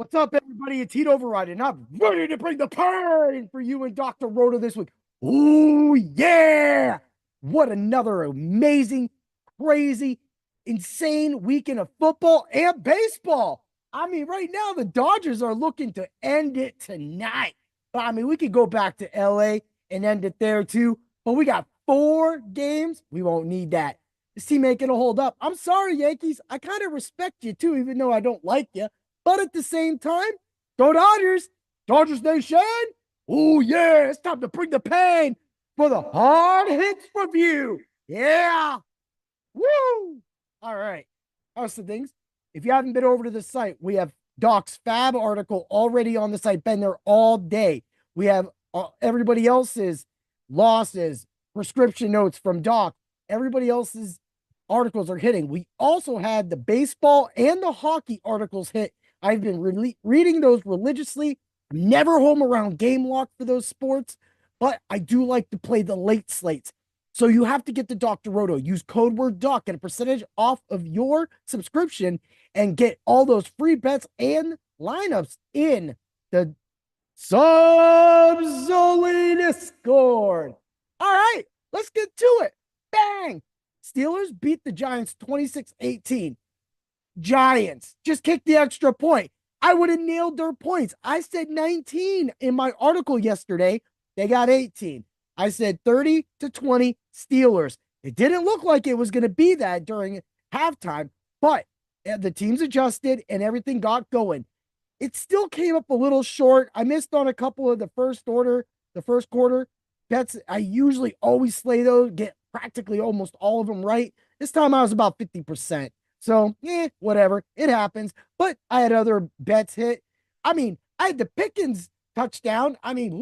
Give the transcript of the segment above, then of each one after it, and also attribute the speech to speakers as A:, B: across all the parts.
A: What's up, everybody? It's Heat Override, and I'm ready to bring the pain for you and Dr. Rhoda this week. Ooh, yeah! What another amazing, crazy, insane weekend of football and baseball. I mean, right now, the Dodgers are looking to end it tonight. But I mean, we could go back to LA and end it there too. But we got 4 games. We won't need that. This team ain't going to hold up. I'm sorry, Yankees. I kind of respect you too, even though I don't like you. But at the same time, go Dodgers. Dodgers Nation. Oh, yeah. It's time to bring the pain for the hard hits review. Yeah. Woo. All right. How's the things? If you haven't been over to the site, we have Doc's Fab article already on the site. Been there all day. We have everybody else's losses, prescription notes from Doc. Everybody else's articles are hitting. We also had the baseball and the hockey articles hit. I've been reading those religiously. I'm never home around game lock for those sports, but I do like to play the late slates. So you have to get the Dr. Roto. Use code word doc, get a percentage off of your subscription and get all those free bets and lineups in the Subzolina Discord. All right, let's get to it. Bang! Steelers beat the Giants 26-18. Giants just kicked the extra point. I would have nailed their points. I said 19 in my article yesterday. They got 18. I said 30-20 Steelers. It didn't look like it was going to be that during halftime, but the teams adjusted and everything got going. It still came up a little short. I missed on a couple of the first quarter bets. I usually always slay those, get practically almost all of them right. This time I was about 50%. So, whatever. It happens. But I had other bets hit. I mean, I had the Pickens touchdown. I mean,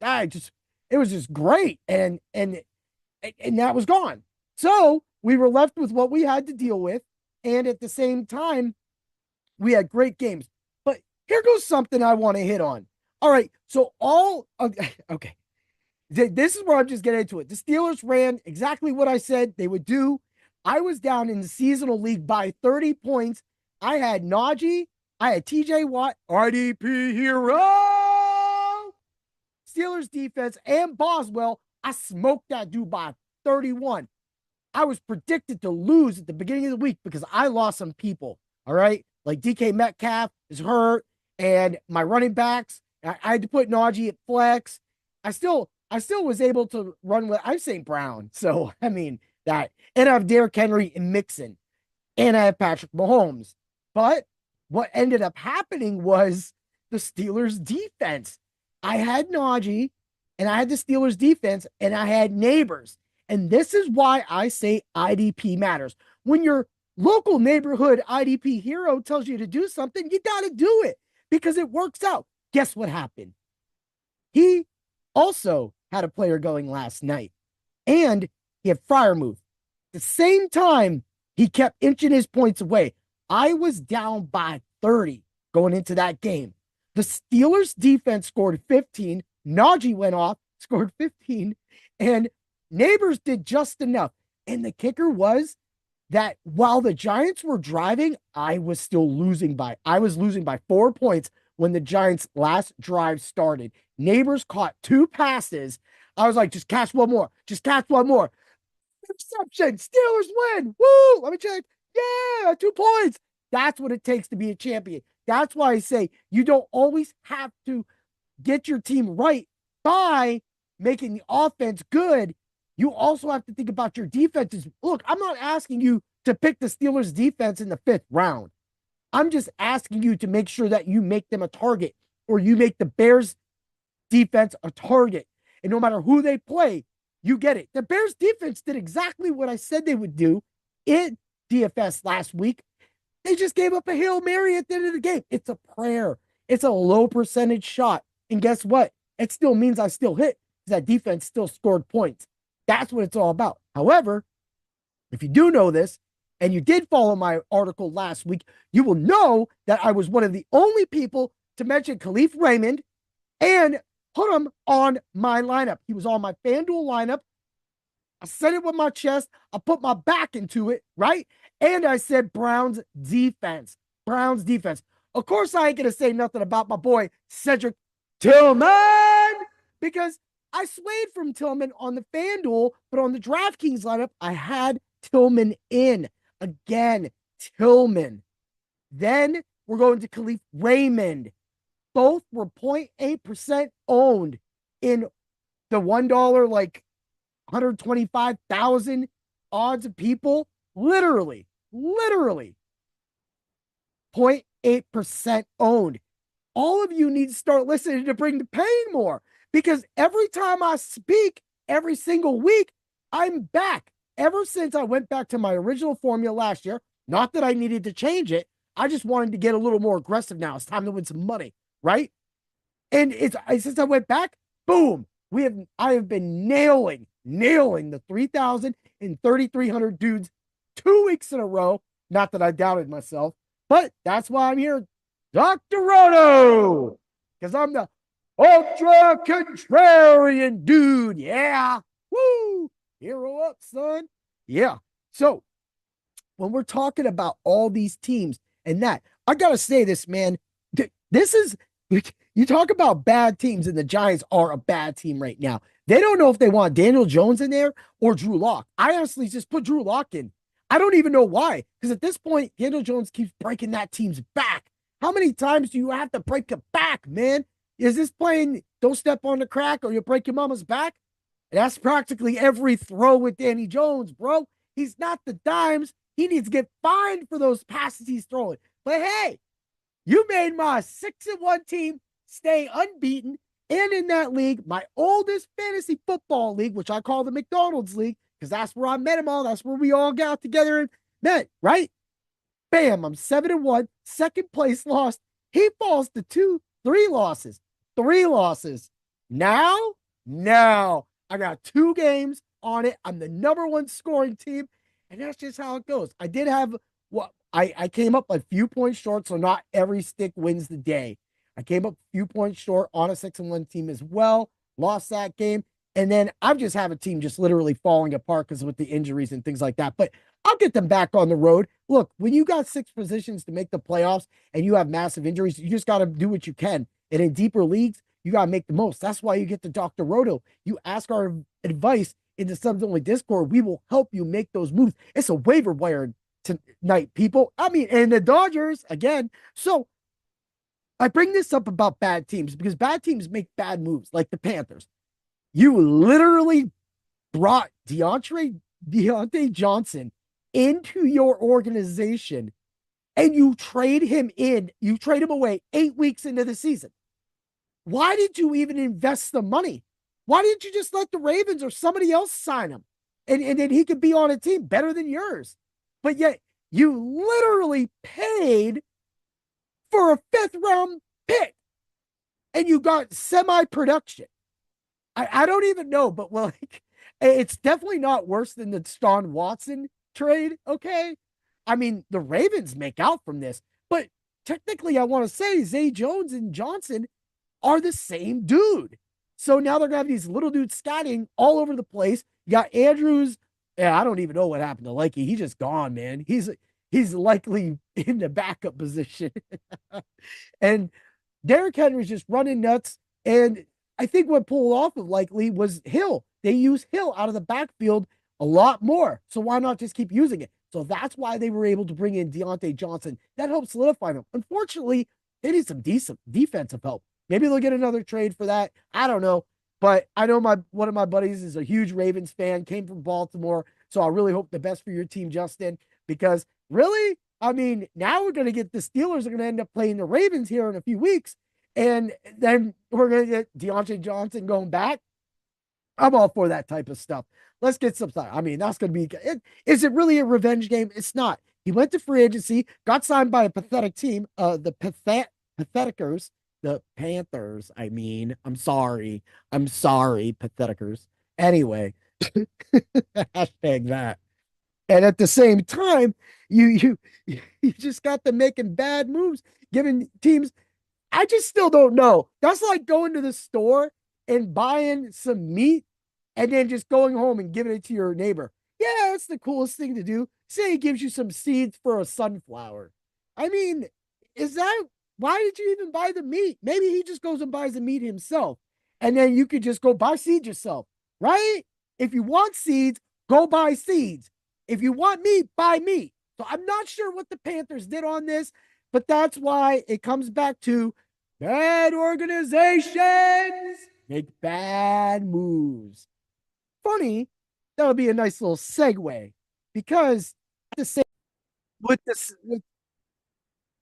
A: it was just great. And that was gone. So we were left with what we had to deal with. And at the same time, we had great games. But here goes something I want to hit on. All right. So okay. This is where I'm just getting into it. The Steelers ran exactly what I said they would do. I was down in the seasonal league by 30 points. I had Najee. I had TJ Watt, RDP hero. Steelers defense and Boswell. I smoked that dude by 31. I was predicted to lose at the beginning of the week because I lost some people. All right. Like DK Metcalf is hurt and my running backs, I had to put Najee at flex. I still was able to run with, I'm St. Brown. So, I mean, that. And I have Derrick Henry and Mixon. And I have Patrick Mahomes. But what ended up happening was the Steelers defense. I had Najee and I had the Steelers defense and I had neighbors. And this is why I say IDP matters. When your local neighborhood IDP hero tells you to do something, you got to do it because it works out. Guess what happened? He also had a player going last night and he had Freiermuth. At the same time, he kept inching his points away. I was down by 30 going into that game. The Steelers defense scored 15. Najee went off, scored 15, and neighbors did just enough. And the kicker was that while the Giants were driving, I was losing by 4 points when the Giants' last drive started. Neighbors caught 2 passes. I was like, just catch one more. Just catch one more. Interception. Steelers win. Woo! Let me check. Yeah, 2 points. That's what it takes to be a champion. That's why I say you don't always have to get your team right by making the offense good. You also have to think about your defenses. Look, I'm not asking you to pick the Steelers defense in the 5th round. I'm just asking you to make sure that you make them a target or you make the Bears defense a target. And no matter who they play, you get it. The Bears defense did exactly what I said they would do in DFS last week. They just gave up a Hail Mary at the end of the game. It's a prayer. It's a low percentage shot. And guess what? It still means I still hit because that defense still scored points. That's what it's all about. However, if you do know this, and you did follow my article last week, you will know that I was one of the only people to mention Khalif Raymond and put him on my lineup. He was on my FanDuel lineup. I said it with my chest. I put my back into it, right? And I said Browns defense. Of course, I ain't going to say nothing about my boy Cedric Tillman because I swayed from Tillman on the FanDuel, but on the DraftKings lineup, I had Tillman in. Again, Tillman. Then we're going to Khalif Raymond. Both were 0.8% owned in the $1, like 125,000 odds of people. Literally 0.8% owned. All of you need to start listening to Bring the Pain more because every time I speak, every single week, I'm back. Ever since I went back to my original formula last year, not that I needed to change it, I just wanted to get a little more aggressive now. It's time to win some money, right? And since I went back, boom, I have been nailing the 3,000 and 3,300 dudes 2 weeks in a row. Not that I doubted myself, but that's why I'm here, Dr. Roto, because I'm the ultra contrarian dude. Yeah. Woo. Hero up, son. Yeah. So when we're talking about all these teams and that, I got to say this, man. This is, you talk about bad teams, and the Giants are a bad team right now. They don't know if they want Daniel Jones in there or Drew Lock. I honestly just put Drew Lock in. I don't even know why, because at this point, Daniel Jones keeps breaking that team's back. How many times do you have to break a back, man? Is this playing don't step on the crack or you'll break your mama's back? That's practically every throw with Danny Jones, bro. He's not the dimes. He needs to get fined for those passes he's throwing. But hey, you made my 6-1 team stay unbeaten. And in that league, my oldest fantasy football league, which I call the McDonald's League, because that's where I met them all. That's where we all got together and met, right? Bam, I'm 7-1, second place lost. He falls to 3 losses. 3 losses. Now, I got 2 games on it. I'm the #1 scoring team, and that's just how it goes. I did have I came up a few points short, so not every stick wins the day. I came up a few points short on a 6-1 team as well. Lost that game. And then I've just have a team just literally falling apart because with the injuries and things like that. But I'll get them back on the road. Look, when you got 6 positions to make the playoffs and you have massive injuries, you just got to do what you can. And in deeper leagues, you got to make the most. That's why you get the Dr. Roto. You ask our advice in the Subs Only Discord. We will help you make those moves. It's a waiver wire tonight, people. I mean, and the Dodgers again. So I bring this up about bad teams because bad teams make bad moves, like the Panthers. You literally brought Diontae Johnson into your organization and you trade him away 8 weeks into the season. Why did you even invest the money? Why didn't you just let the Ravens or somebody else sign him? And then he could be on a team better than yours. But yet you literally paid for a 5th round pick and you got semi-production. I don't even know, but like, it's definitely not worse than the Deshaun Watson trade. Okay. I mean, the Ravens make out from this, but technically I want to say Zay Jones and Johnson are the same dude. So now they're going to have these little dudes scatting all over the place. You got Andrews. Yeah, I don't even know what happened to Likey. He's just gone, man. He's likely in the backup position. And Derrick Henry's just running nuts. And I think what pulled off of Likely was Hill. They use Hill out of the backfield a lot more. So why not just keep using it? So that's why they were able to bring in Diontae Johnson. That helped solidify them. Unfortunately, they need some decent defensive help. Maybe they'll get another trade for that. I don't know. But I know one of my buddies is a huge Ravens fan, came from Baltimore. So I really hope the best for your team, Justin, because really, I mean, now we're going to get the Steelers are going to end up playing the Ravens here in a few weeks. And then we're going to get Diontae Johnson going back. I'm all for that type of stuff. Let's get some time. I mean, that's going to be is it really a revenge game? It's not. He went to free agency, got signed by a pathetic team, the Patheticers, the Panthers. I mean, I'm sorry, Patheticers. Anyway, hashtag that. And at the same time, you just got them making bad moves, giving teams. I just still don't know. That's like going to the store and buying some meat and then just going home and giving it to your neighbor. Yeah, that's the coolest thing to do. Say he gives you some seeds for a sunflower. I mean, is that why did you even buy the meat? Maybe he just goes and buys the meat himself. And then you could just go buy seeds yourself, right? If you want seeds, go buy seeds. If you want meat, buy meat. So I'm not sure what the Panthers did on this, but that's why it comes back to bad organizations make bad moves. Funny, that would be a nice little segue because the same with this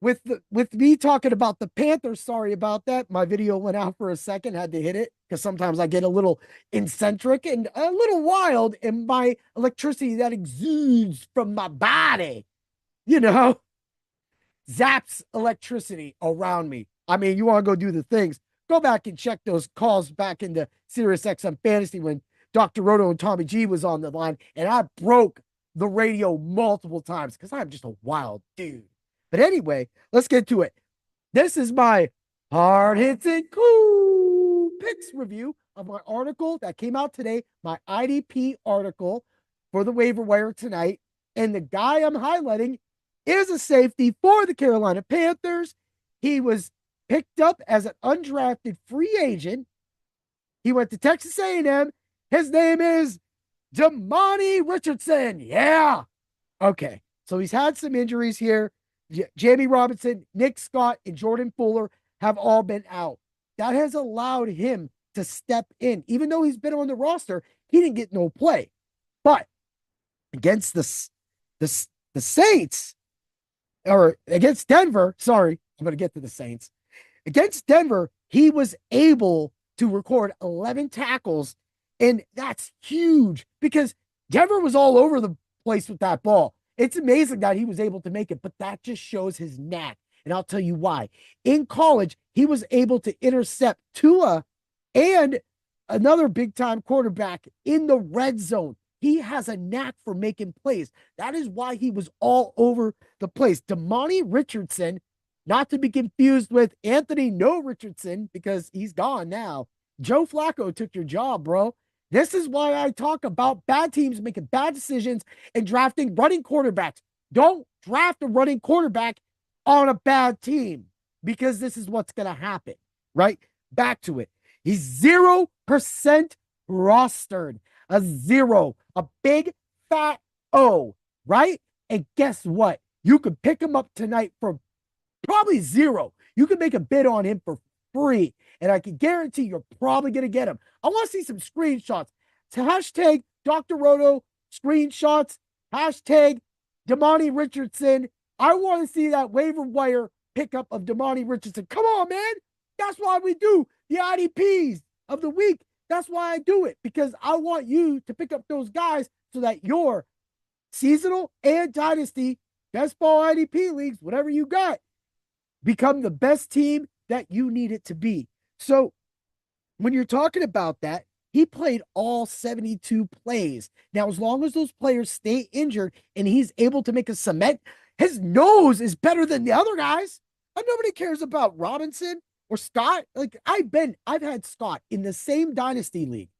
A: with me talking about the Panthers. Sorry about that. My video went out for a second, had to hit it because sometimes I get a little eccentric and a little wild in my electricity that exudes from my body, you know, zaps electricity around me. I mean, you want to go do the things, go back and check those calls back into Sirius XM Fantasy when Dr. Roto and Tommy G was on the line, and I broke the radio multiple times because I'm just a wild dude. But anyway, let's get to it. This is my hard hits and cool picks review of my article that came out today, my IDP article for the waiver wire tonight. And the guy I'm highlighting is a safety for the Carolina Panthers. He was picked up as an undrafted free agent. He went to Texas A&M. His name is Demani Richardson. Yeah. Okay. So he's had some injuries here. Jamie Robinson, Nick Scott, and Jordan Fuller have all been out. That has allowed him to step in. Even though he's been on the roster, he didn't get no play. But against the Saints, or against Denver, sorry, I'm going to get to the Saints. Against Denver, he was able to record 11 tackles, and that's huge because Denver was all over the place with that ball. It's amazing that he was able to make it, but that just shows his knack. And I'll tell you why. In college, he was able to intercept Tua and another big-time quarterback in the red zone. He has a knack for making plays. That is why he was all over the place. Demani Richardson, not to be confused with Anthony No Richardson, because he's gone now. Joe Flacco took your job, bro. This is why I talk about bad teams making bad decisions and drafting running quarterbacks. Don't draft a running quarterback on a bad team because this is what's going to happen, right? Back to it. He's 0% rostered. A 0. A big fat O, right? And guess what? You could pick him up tonight for probably 0. You can make a bid on him for free. And I can guarantee you're probably going to get him. I want to see some screenshots. To hashtag Dr. Roto screenshots. Hashtag Demani Richardson. I want to see that waiver wire pickup of Demani Richardson. Come on, man. That's why we do the IDPs of the week. That's why I do it, because I want you to pick up those guys so that your seasonal and dynasty, best ball IDP leagues, whatever you got, become the best team that you need it to be. So when you're talking about that, he played all 72 plays. Now, as long as those players stay injured and he's able to make a cement, his nose is better than the other guys. And nobody cares about Robinson or Scott. Like I've had Scott in the same dynasty league,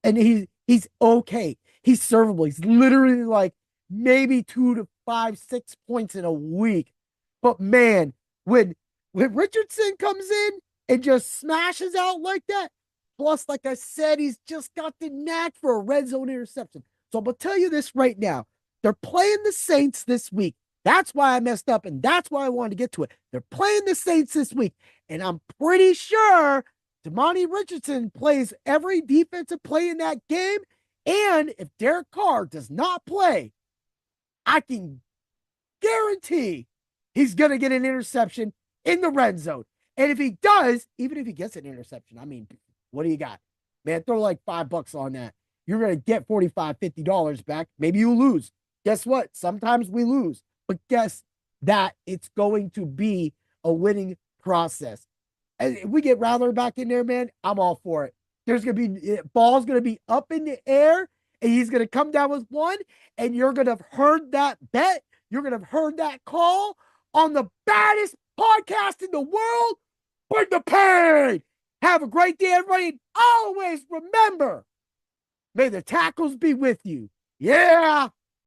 A: and he's okay. He's servable. He's literally like maybe 2 to 5, 6 points in a week. But man, when Richardson comes in and just smashes out like that, plus, like I said, he's just got the knack for a red zone interception. So I'm going to tell you this right now. They're playing the Saints this week. That's why I messed up, and that's why I wanted to get to it. They're playing the Saints this week, and I'm pretty sure Demani Richardson plays every defensive play in that game. And if Derek Carr does not play, I can guarantee he's going to get an interception in the red zone. And if he does, even if he gets an interception, I mean, what do you got? Man, throw like $5 on that. You're going to get $45, $50 back. Maybe you lose. Guess what? Sometimes we lose. But guess that it's going to be a winning process. And if we get Rattler back in there, man, I'm all for it. There's going to be, ball's going to be up in the air, and he's going to come down with one, and you're going to have heard that bet. You're going to have heard that call on the baddest podcast in the world. Bring the pain. Have a great day, everybody. And always remember, may the tackles be with you. Yeah.